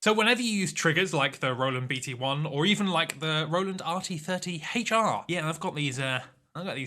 So whenever you use triggers like the Roland BT1 or even like the Roland RT30HR, yeah, I've got these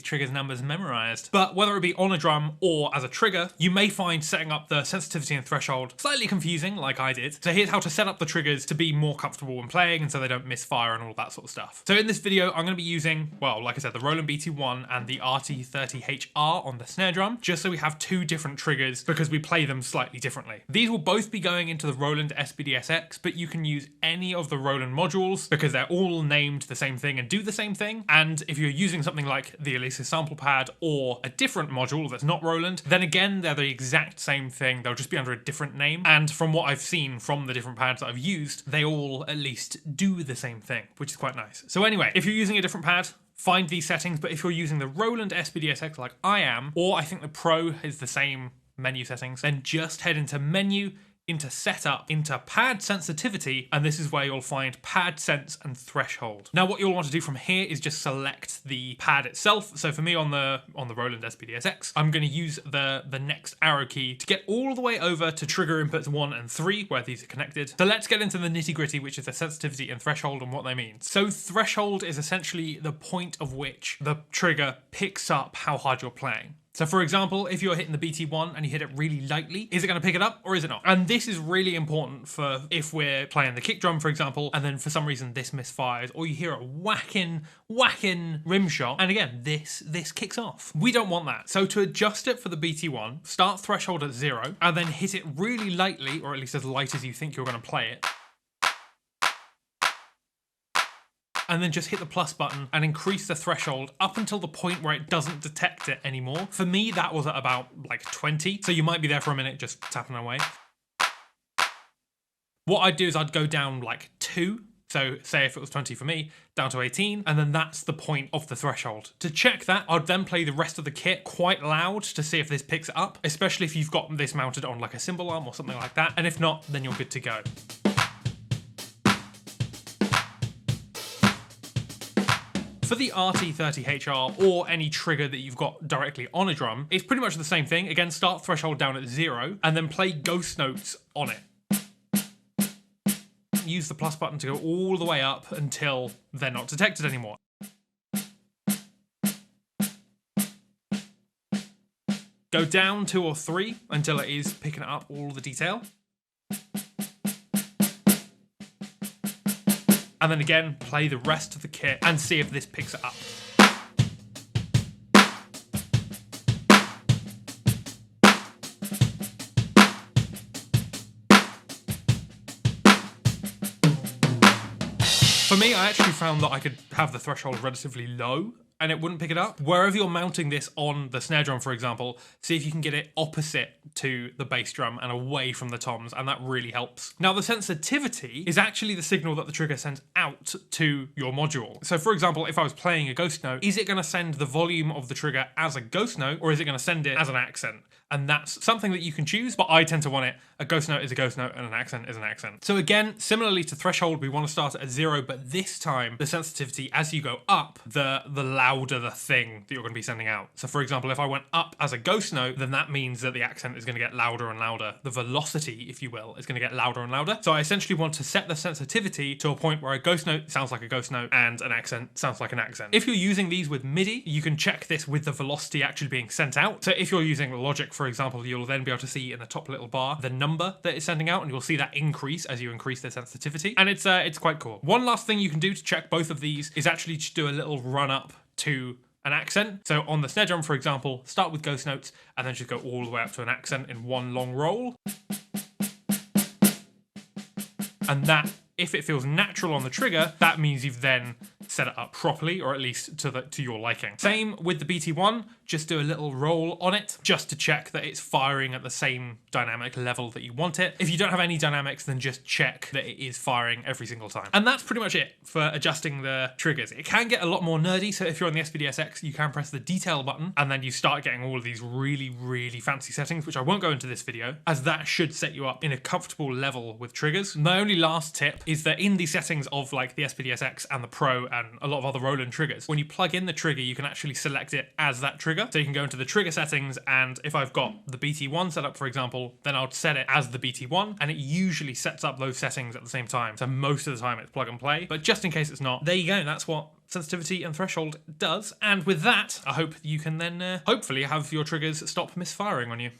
triggers numbers memorized. But whether it be on a drum or as a trigger, you may find setting up the sensitivity and threshold slightly confusing, like I did. So here's how to set up the triggers to be more comfortable when playing and so they don't misfire and all that sort of stuff. So in this video, I'm going to be using, well, like I said, the Roland BT1 and the RT30HR on the snare drum, just so we have two different triggers because we play them slightly differently. These will both be going into the Roland spd-sx, but you can use any of the Roland modules because they're all named the same thing and do the same thing. And if you're using something like the Alesis sample pad or a different module that's not Roland, then again, they're the exact same thing. They'll just be under a different name. And from what I've seen from the different pads that I've used, they all at least do the same thing, which is quite nice. So anyway, if you're using a different pad, find these settings. But if you're using the Roland spd-sx like I am, or I think the Pro is the same menu settings, then just head into menu, into setup, into pad sensitivity, and this is where you'll find pad sense and threshold. Now what you'll want to do from here is just select the pad itself. So for me on the Roland spd-sx, I'm going to use the next arrow key to get all the way over to trigger inputs 1 and 3 where these are connected. So let's get into the nitty-gritty, which is the sensitivity and threshold and what they mean. So threshold is essentially the point of which the trigger picks up how hard you're playing. So for example, if you're hitting the BT1 and you hit it really lightly, is it going to pick it up or is it not? And this is really important for if we're playing the kick drum, for example, and then for some reason this misfires, or you hear a whacking rim shot, and again, this kicks off. We don't want that. So to adjust it for the BT1, start threshold at 0, and then hit it really lightly, or at least as light as you think you're going to play it. And then just hit the plus button and increase the threshold up until the point where it doesn't detect it anymore. For me, that was at about like 20. So you might be there for a minute just tapping away. What I'd do is I'd go down like 2. So say if it was 20 for me, down to 18, and then that's the point of the threshold. To check that, I'd then play the rest of the kit quite loud to see if this picks it up, especially if you've got this mounted on like a cymbal arm or something like that. And if not, then you're good to go. For the RT30HR or any trigger that you've got directly on a drum, it's pretty much the same thing. Again, start threshold down at 0 and then play ghost notes on it. Use the plus button to go all the way up until they're not detected anymore. Go down 2 or 3 until it is picking up all the detail. And then again, play the rest of the kit and see if this picks it up. For me, I actually found that I could have the threshold relatively low and it wouldn't pick it up. Wherever you're mounting this on the snare drum, for example, see if you can get it opposite to the bass drum and away from the toms, and that really helps. Now, the sensitivity is actually the signal that the trigger sends out to your module. So for example, if I was playing a ghost note, is it gonna send the volume of the trigger as a ghost note, or is it gonna send it as an accent? And that's something that you can choose, but I tend to want it. A ghost note is a ghost note and an accent is an accent. So again, similarly to threshold, we want to start at 0, but this time the sensitivity, as you go up, the louder the thing that you're going to be sending out. So for example, if I went up as a ghost note, then that means that the accent is going to get louder and louder. The velocity, if you will, is going to get louder and louder. So I essentially want to set the sensitivity to a point where a ghost note sounds like a ghost note and an accent sounds like an accent. If you're using these with MIDI, you can check this with the velocity actually being sent out. So if you're using Logic, for example, you'll then be able to see in the top little bar the number that it's sending out, and you'll see that increase as you increase the sensitivity, and it's quite cool. One last thing you can do to check both of these is actually just do a little run up to an accent. So on the snare drum, for example, start with ghost notes and then just go all the way up to an accent in one long roll. And that, if it feels natural on the trigger, that means you've then set it up properly, or at least to your liking. Same with the BT1, just do a little roll on it just to check that it's firing at the same dynamic level that you want it. If you don't have any dynamics, then just check that it is firing every single time. And that's pretty much it for adjusting the triggers. It can get a lot more nerdy, so if you're on the spd-sx, you can press the detail button and then you start getting all of these really, really fancy settings, which I won't go into this video, as that should set you up in a comfortable level with triggers. My only last tip is that in the settings of like the spd-sx and the Pro and than a lot of other Roland triggers. When you plug in the trigger, you can actually select it as that trigger. So you can go into the trigger settings, and if I've got the BT1 set up, for example, then I'll set it as the BT1, and it usually sets up those settings at the same time. So most of the time it's plug and play, but just in case it's not, there you go. That's what sensitivity and threshold does. And with that, I hope you can then hopefully have your triggers stop misfiring on you.